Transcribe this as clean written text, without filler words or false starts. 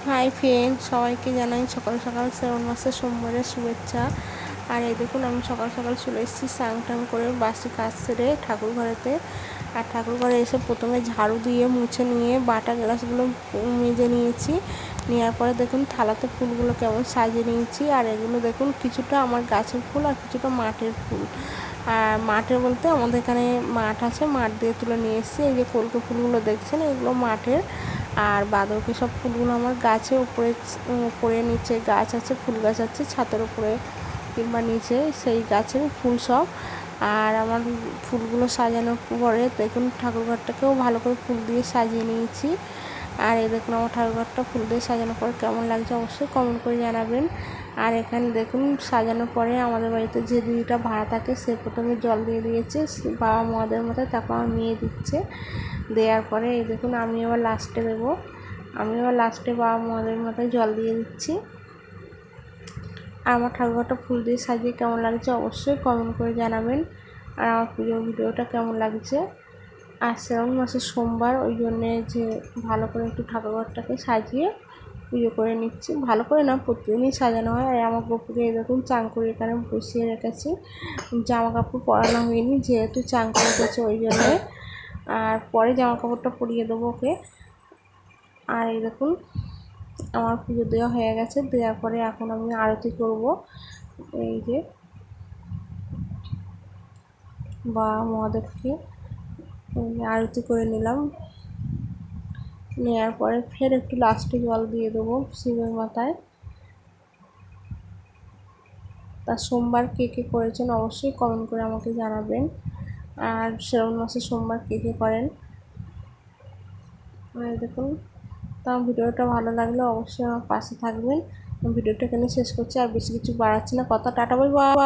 Hi friend, সবাইকে জানাই সকাল সকাল শ্রাবণ মাসের সোমবারের শুভেচ্ছা। আর এই দেখুন, আমি সকাল সকাল চলে এসেছি স্নান টান করে বাসি কাজ সেরে ঠাকুর ঘরেতে। আর ঠাকুর ঘরে এসে প্রথমে ঝাড়ু দিয়ে মুছে নিয়ে বাটা গ্লাসগুলো মেজে নিয়েছি। নেওয়ার পরে দেখুন থালাতে ফুলগুলো কেমন সাজিয়ে নিয়েছি। আর এগুলো দেখুন কিছুটা আমার গাছের ফুল আর কিছুটা মাঠের ফুল। আর মাঠের বলতে আমাদের এখানে মাঠ আছে, মাঠ দিয়ে তুলে নিয়ে এসেছি। এই যে কলকে ফুলগুলো দেখছেন, এগুলো মাঠের। আর বাদবাকি সব ফুলগুলো আমার গাছের উপরে নিচে গাছ আছে, ফুল গাছ আছে ছাদের উপরে কিংবা নিচে, সেই গাছের ফুল সব। আর আমার ফুলগুলো সাজানোর পরে দেখুন ঠাকুরঘরটাকেও ভালো করে ফুল দিয়ে সাজিয়ে নিয়েছি। আর এই দেখুন আমার ঠাকুরঘরটা ফুল দিয়ে সাজানোর পরে কেমন লাগছে অবশ্যই কমেন্ট করে জানাবেন। আর এখানে দেখুন সাজানোর পরে আমাদের বাড়িতে যে দিদিটা ভাড়া থাকে সে প্রথমে জল দিয়ে দিয়েছে বাবা মাদের মাথায়, তারপর আমার মেয়ে দিচ্ছে। দেওয়ার পরে এই দেখুন আমি আবার লাস্টে দেবো। আমি আবার লাস্টে বাবা মাদের মাথায় জল দিয়ে দিচ্ছি। আর আমার ঠাকুরঘরটা ফুল দিয়ে সাজিয়ে কেমন লাগছে অবশ্যই কমেন্ট করে জানাবেন। আর আমার প্রিয় ভিডিওটা কেমন লাগছে। আর শ্রাবণ মাসের সোমবার, ওই জন্যে যে ভালো করে একটু ঠাকুরঘরটাকে সাজিয়ে পুজো করে নিচ্ছি। ভালো করে না, প্রতিদিনই সাজানো হয়। আর আমার গপুকে এরকম চান করে এখানে বসিয়ে রেখেছি, জামা কাপড় পরানো হয়নি যেহেতু চান করে রেখেছে ওই জন্যে। আর পরে জামা কাপড়টা পরিয়ে দেবো ওকে। আর এই দেখুন আমার পুজো দেওয়া হয়ে গেছে। দেওয়ার পরে এখন আমি আরতি করব। এই যে বাবা মহাদেবকে আরতি করে নিলাম। নেওয়ার পরে ফের একটু লাস্টে জল দিয়ে দেবো শিবের মাথায়। তা সোমবার কে কে করেছেন অবশ্যই কমেন্ট করে আমাকে জানাবেন। আর শ্রাবণ মাসে সোমবার কে কে করেন। আর দেখুন, তো আমার ভিডিওটা ভালো লাগলে অবশ্যই আমার পাশে থাকবেন। ভিডিওটা এখানে শেষ করছি, আর বেশি কিছু বাড়াচ্ছি না, কথা টাটা বাই বাই।